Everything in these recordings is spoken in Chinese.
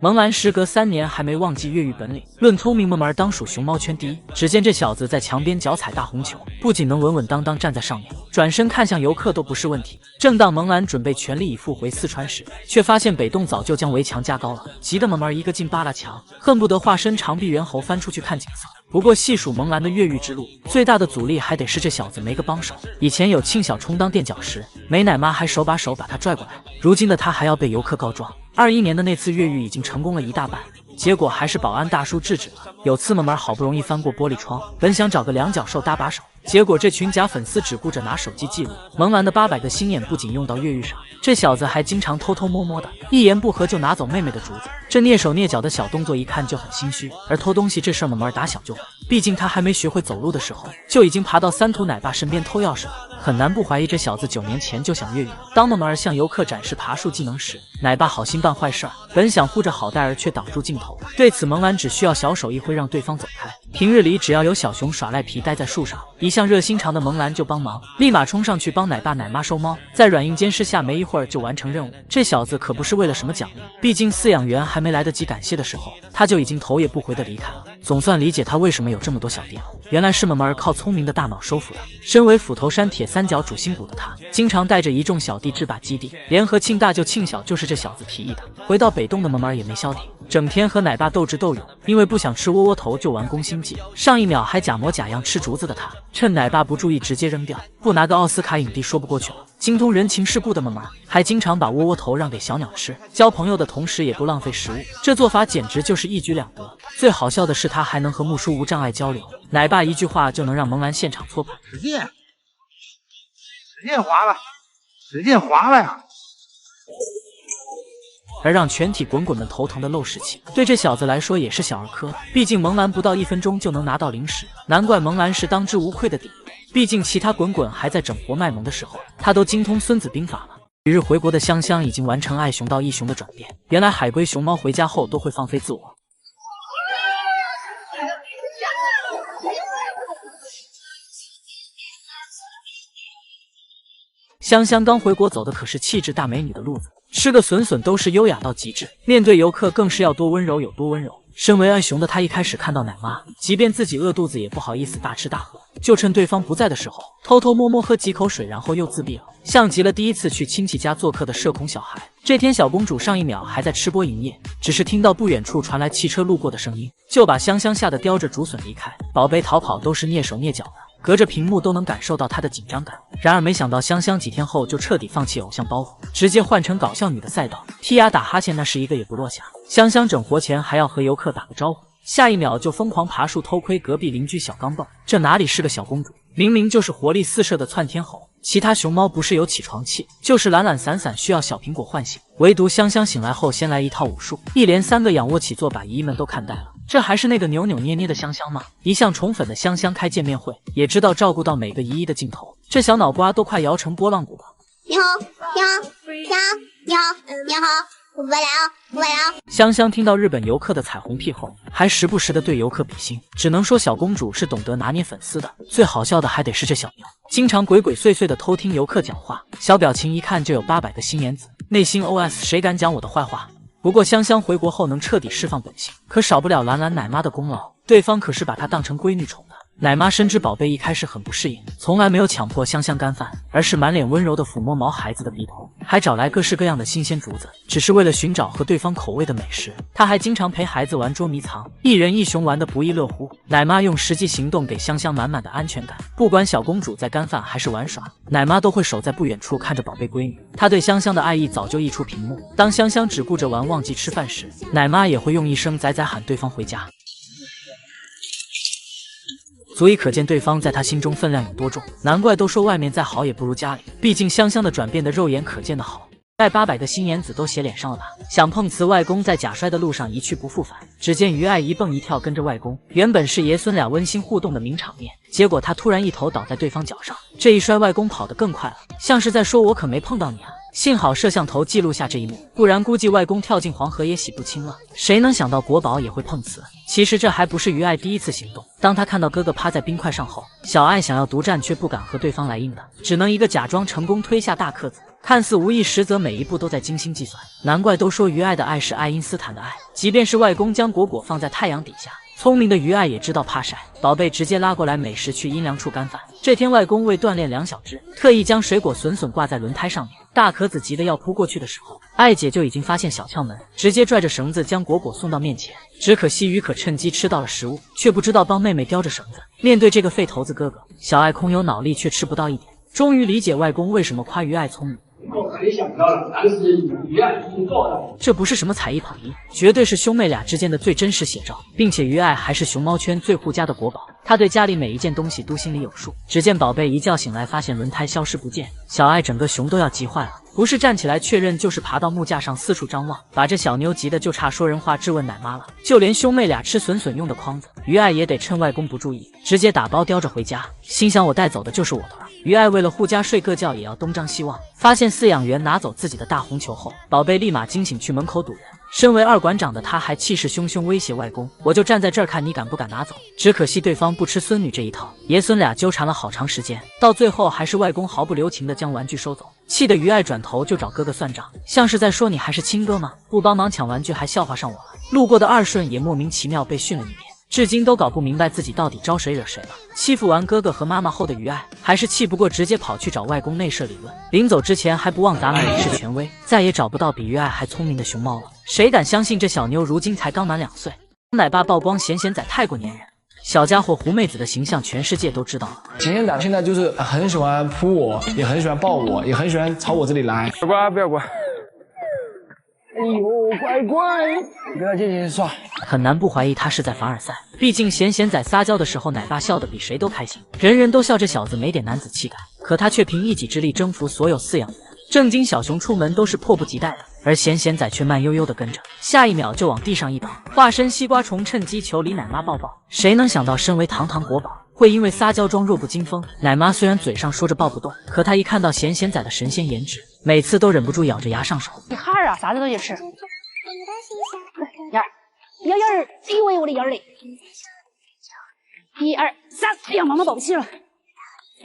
萌兰时隔3年还没忘记越狱本领，论聪明，萌儿当属熊猫圈第一。只见这小子在墙边脚踩大红球，不仅能稳稳当当站在上面，转身看向游客都不是问题。正当萌兰准备全力以赴回四川时，却发现北洞早就将围墙加高了，急得萌儿一个劲扒拉墙，恨不得化身长臂猿猴翻出去看景色。不过细数萌兰的越狱之路，最大的阻力还得是这小子没个帮手。以前有庆小充当垫脚石，美奶妈还手把手把他拽过来，如今的他还要被游客告状。21年的那次越狱已经成功了一大半，结果还是保安大叔制止了。有次萌儿好不容易翻过玻璃窗，本想找个两脚兽搭把手，结果这群假粉丝只顾着拿手机记录。萌兰的800个心眼不仅用到越狱上，这小子还经常偷偷摸摸的，一言不合就拿走妹妹的竹子。这蹑手蹑脚的小动作一看就很心虚，而偷东西这事儿萌儿打小就会，毕竟他还没学会走路的时候，就已经爬到3图奶爸身边偷钥匙了。很难不怀疑这小子9年前就想越狱。当萌儿向游客展示爬树技能时，奶爸好心办坏事儿，本想护着好戴儿却挡住镜头。对此萌兰只需要小手一挥让对方走开。平日里只要有小熊耍赖皮待在树上，一向热心肠的萌兰就帮忙，立马冲上去帮奶爸奶妈收猫，在软硬兼施下没一会儿就完成任务。这小子可不是为了什么奖励，毕竟饲养员还没来得及感谢的时候，他就已经头也不回的离开了。总算理解他为什么有这么多小弟了，原来是萌儿靠聪明的大脑收服的。身为斧头山铁三角主心骨的他，经常带着一众小弟制霸基地，联合庆大舅庆小就是这小子提议的。回到北洞的萌儿也没消停，整天和奶爸斗智斗勇，因为不想吃窝窝头就玩攻心计。上一秒还假模假样吃竹子的他，趁奶爸不注意直接扔掉，不拿个奥斯卡影帝说不过去了。精通人情世故的萌儿还经常把窝窝头让给小鸟吃，交朋友的同时也不浪费食物，这做法简直就是一举两得。最好笑的是他还能和木叔无障碍交流，奶爸一句话就能让萌兰现场搓盘。使劲划了，使劲划了呀！而让全体滚滚们头疼的漏屎气，对这小子来说也是小儿科。毕竟萌兰不到1分钟就能拿到零食，难怪萌兰是当之无愧的顶。毕竟其他滚滚还在整活卖萌的时候，他都精通孙子兵法了。与日回国的香香已经完成爱熊到义熊的转变。原来海龟熊猫回家后都会放飞自我。香香刚回国走的可是气质大美女的路子，吃个笋笋都是优雅到极致，面对游客更是要多温柔有多温柔。身为爱熊的她一开始看到奶妈，即便自己饿肚子也不好意思大吃大喝，就趁对方不在的时候偷偷摸摸喝几口水，然后又自闭了，像极了第一次去亲戚家做客的社恐小孩。这天小公主上一秒还在吃播营业，只是听到不远处传来汽车路过的声音，就把香香吓得叼着竹笋离开。宝贝逃跑都是蹑手蹑脚的，隔着屏幕都能感受到她的紧张感。然而没想到香香几天后就彻底放弃偶像包袱，直接换成搞笑女的赛道，剔牙打哈欠那是一个也不落下。香香整活前还要和游客打个招呼，下一秒就疯狂爬树偷窥隔壁邻居小钢蹦，这哪里是个小公主，明明就是活力四射的窜天猴。其他熊猫不是有起床气，就是懒懒散散需要小苹果唤醒，唯独香香醒来后先来一套武术，一连3个仰卧起坐把姨姨们都看呆了。这还是那个扭扭捏捏的香香吗？一向宠粉的香香开见面会，也知道照顾到每个姨姨的镜头，这小脑瓜都快摇成拨浪鼓了。你好，你好，你好，你好，你好，我来了，我来了。香香听到日本游客的彩虹屁后，还时不时的对游客比心，只能说小公主是懂得拿捏粉丝的。最好笑的还得是这小牛，经常鬼鬼祟祟的偷听游客讲话，小表情一看就有800个心眼子，内心 OS 谁敢讲我的坏话。不过香香回国后能彻底释放本性，可少不了兰兰奶妈的功劳，对方可是把她当成闺女宠的。奶妈深知宝贝一开始很不适应，从来没有强迫香香干饭，而是满脸温柔的抚摸毛孩子的鼻头，还找来各式各样的新鲜竹子，只是为了寻找合对方口味的美食。她还经常陪孩子玩捉迷藏，一人一熊玩得不亦乐乎。奶妈用实际行动给香香满满的安全感，不管小公主在干饭还是玩耍，奶妈都会守在不远处看着宝贝闺女。她对香香的爱意早就溢出屏幕，当香香只顾着玩忘记吃饭时，奶妈也会用一声仔仔喊对方回家，足以可见对方在他心中分量有多重。难怪都说外面再好也不如家里，毕竟香香的转变的肉眼可见的好。带800个心眼子都写脸上了吧？想碰瓷外公在假摔的路上一去不复返，只见于爱一蹦一跳跟着外公，原本是爷孙俩温馨互动的名场面，结果他突然一头倒在对方脚上，这一摔外公跑得更快了，像是在说我可没碰到你啊。幸好摄像头记录下这一幕，不然估计外公跳进黄河也洗不清了。谁能想到国宝也会碰瓷？其实这还不是于爱第一次行动，当他看到哥哥趴在冰块上后，小爱想要独占却不敢和对方来硬的，只能一个假装成功推下大个子。看似无意，实则每一步都在精心计算。难怪都说于爱的爱是爱因斯坦的爱，即便是外公将果果放在太阳底下，聪明的于爱也知道怕晒，宝贝直接拉过来美食去阴凉处干饭。这天外公为锻炼两小只，特意将水果笋笋挂在轮胎上面。大壳子急得要扑过去的时候，爱姐就已经发现小窍门，直接拽着绳子将果果送到面前。只可惜于可趁机吃到了食物，却不知道帮妹妹叼着绳子。面对这个废头子哥哥，小爱空有脑力却吃不到一点。终于理解外公为什么夸于爱聪明。我太想要了，但是于爱已经做了。这不是什么才艺跑题，绝对是兄妹俩之间的最真实写照，并且于爱还是熊猫圈最护家的国宝，他对家里每一件东西都心里有数。只见宝贝一觉醒来，发现轮胎消失不见，小爱整个熊都要急坏了，不是站起来确认，就是爬到木架上四处张望，把这小妞急得就差说人话质问奶妈了。就连兄妹俩吃笋笋用的筐子，于爱也得趁外公不注意，直接打包叼着回家，心想我带走的就是我的儿。于爱为了护家睡个觉也要东张西望，发现饲养员拿走自己的大红球后，宝贝立马惊醒去门口堵人。身为二馆长的他还气势汹汹威胁外公，我就站在这儿看你敢不敢拿走。只可惜对方不吃孙女这一套，爷孙俩纠缠了好长时间，到最后还是外公毫不留情地将玩具收走，气得于爱转头就找哥哥算账，像是在说你还是亲哥吗？不帮忙抢玩具还笑话上我了。路过的二顺也莫名其妙被训了一遍，至今都搞不明白自己到底招谁惹谁了。欺负完哥哥和妈妈后的于爱还是气不过，直接跑去找外公内设理论，临走之前还不忘砸满李氏权威，再也找不到比于爱还聪明的熊猫了。谁敢相信这小妞如今才刚满2岁？奶爸曝光咸咸仔太过粘人，小家伙狐妹子的形象全世界都知道了。咸咸仔现在就是很喜欢扑我，也很喜欢抱我，也很喜欢朝我这里来。乖乖，不要乖。哎呦，乖乖，跟他尽情耍。很难不怀疑他是在凡尔赛，毕竟咸咸仔撒娇的时候，奶爸笑得比谁都开心，人人都笑这小子没点男子气概，可他却凭一己之力征服所有饲养员。正经小熊出门都是迫不及待的，而咸咸仔却慢悠悠地跟着，下一秒就往地上一倒，化身西瓜虫，趁机求李奶妈抱抱。谁能想到身为堂堂国宝，会因为撒娇装弱不禁风？奶妈虽然嘴上说着抱不动，可她一看到咸咸仔的神仙颜值，每次都忍不住咬着牙上手。你孩儿啊，啥子东西吃？眼儿，哎呦喂，我的眼儿嘞！1、2、3，哎呀，妈妈抱不起了。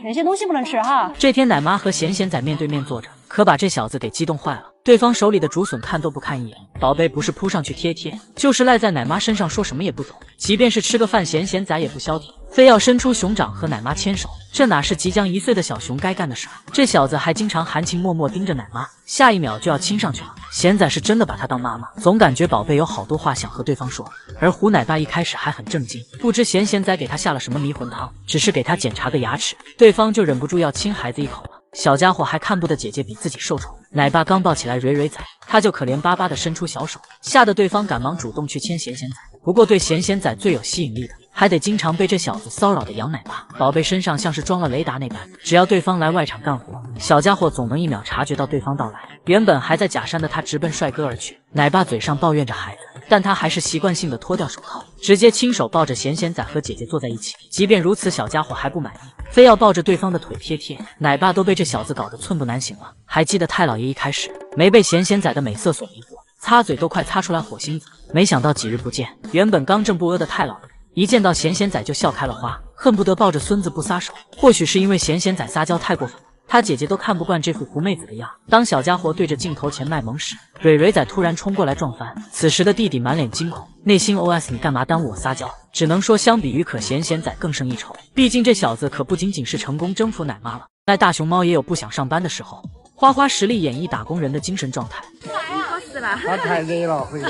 那些东西不能吃哈。这天奶妈和咸咸仔面对面坐着，可把这小子给激动坏了。对方手里的竹笋看都不看一眼，宝贝不是扑上去贴贴，就是赖在奶妈身上说什么也不走。即便是吃个饭，咸咸仔也不消停，非要伸出熊掌和奶妈牵手。这哪是即将1岁的小熊该干的事儿？这小子还经常含情脉脉盯着奶妈，下一秒就要亲上去了。咸仔是真的把他当妈妈，总感觉宝贝有好多话想和对方说。而胡奶爸一开始还很震惊，不知咸咸仔给他下了什么迷魂汤，只是给他检查个牙齿，对方就忍不住要亲孩子一口了。小家伙还看不得姐姐比自己受宠，奶爸刚抱起来蕊蕊仔，他就可怜巴巴地伸出小手，吓得对方赶忙主动去牵咸咸仔。不过对咸咸仔最有吸引力的，还得经常被这小子骚扰的杨奶爸。宝贝身上像是装了雷达那般，只要对方来外场干活，小家伙总能1秒察觉到对方到来。原本还在假山的他直奔帅哥而去，奶爸嘴上抱怨着孩子，但他还是习惯性的脱掉手铐，直接亲手抱着咸咸仔和姐姐坐在一起。即便如此，小家伙还不满意，非要抱着对方的腿贴贴。奶爸都被这小子搞得寸步难行了。还记得太老爷一开始没被咸咸仔的美色所迷惑，擦嘴都快擦出来火星子，没想到几日不见，原本刚正不阿的太老爷一见到咸咸仔就笑开了花，恨不得抱着孙子不撒手。或许是因为咸咸仔撒娇太过分，他姐姐都看不惯这副狐妹子的样。当小家伙对着镜头前卖萌时，蕊蕊仔突然冲过来撞翻。此时的弟弟满脸惊恐，内心 OS 你干嘛耽误我撒娇？只能说相比于可咸咸仔更胜一筹，毕竟这小子可不仅仅是成功征服奶妈了，在大熊猫也有不想上班的时候。花花实力演绎打工人的精神状态。他太累了，会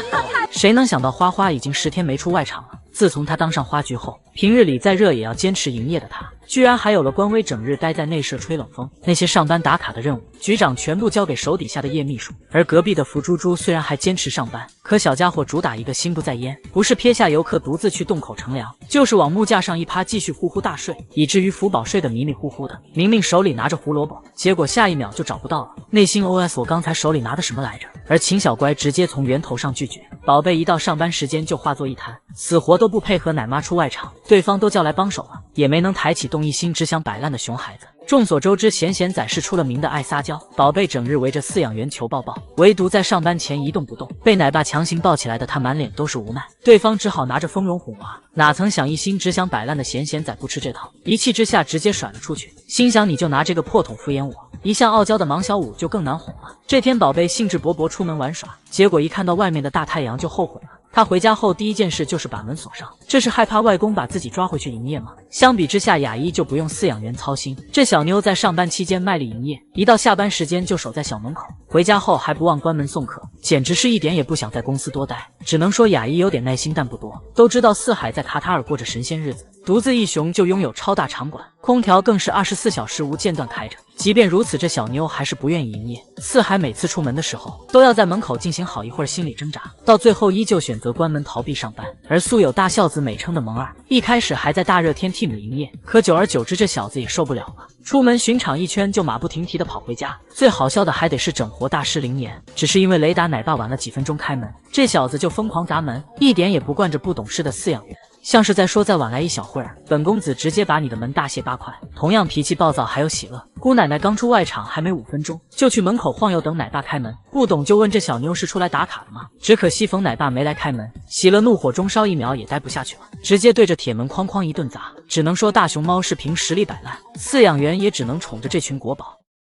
谁能想到花花已经10天没出外场了？自从他当上花局后，平日里再热也要坚持营业的他，居然还有了官威，整日待在内设吹冷风。那些上班打卡的任务，局长全部交给手底下的叶秘书。而隔壁的福猪猪虽然还坚持上班，可小家伙主打一个心不在焉，不是撇下游客独自去洞口乘凉，就是往木架上一趴继续呼呼大睡，以至于福宝睡得迷迷糊糊的，明明手里拿着胡萝卜，结果下一秒就找不到了。内心 OS 我刚才手里拿的什么来着？而秦小乖直接从源头上拒绝，宝贝一到上班时间就化作一滩，死活都不配合奶妈出外场，对方都叫来帮手了，也没能抬起动一心只想摆烂的熊孩子。众所周知，贤贤仔是出了名的爱撒娇，宝贝整日围着饲养员求抱抱，唯独在上班前一动不动，被奶爸强行抱起来的他满脸都是无奈，对方只好拿着丰容哄娃。哪曾想一心只想摆烂的贤贤仔不吃这套，一气之下直接甩了出去，心想你就拿这个破桶敷衍我。一向傲娇的芒小五就更难哄了。这天宝贝兴致勃勃出门玩耍，结果一看到外面的大太阳就后悔了。他回家后第一件事就是把门锁上，这是害怕外公把自己抓回去营业吗？相比之下，雅一就不用饲养员操心。这小妞在上班期间卖力营业，一到下班时间就守在小门口，回家后还不忘关门送客，简直是一点也不想在公司多待。只能说雅一有点耐心，但不多。都知道四海在卡塔尔过着神仙日子，独自一雄就拥有超大场馆，空调更是24小时无间断开着。即便如此，这小妞还是不愿意营业。四海每次出门的时候，都要在门口进行好一会儿心理挣扎，到最后依旧选择关门逃避上班。而素有大孝子美称的萌二，一开始还在大热天替母营业，可久而久之，这小子也受不了了，出门巡场一圈就马不停蹄地跑回家。最好笑的还得是整活大师灵年，只是因为雷达奶爸晚了几分钟开门，这小子就疯狂砸门，一点也不惯着不懂事的饲养员。像是在说再晚来一小会儿，本公子直接把你的门大卸8块。同样脾气暴躁还有喜乐，姑奶奶刚出外场还没5分钟，就去门口晃悠等奶爸开门，不懂就问这小妞是出来打卡的吗？只可惜逢奶爸没来开门，喜乐怒火中烧1秒也待不下去了，直接对着铁门哐哐一顿砸。只能说大熊猫是凭实力摆烂，饲养员也只能宠着这群国宝。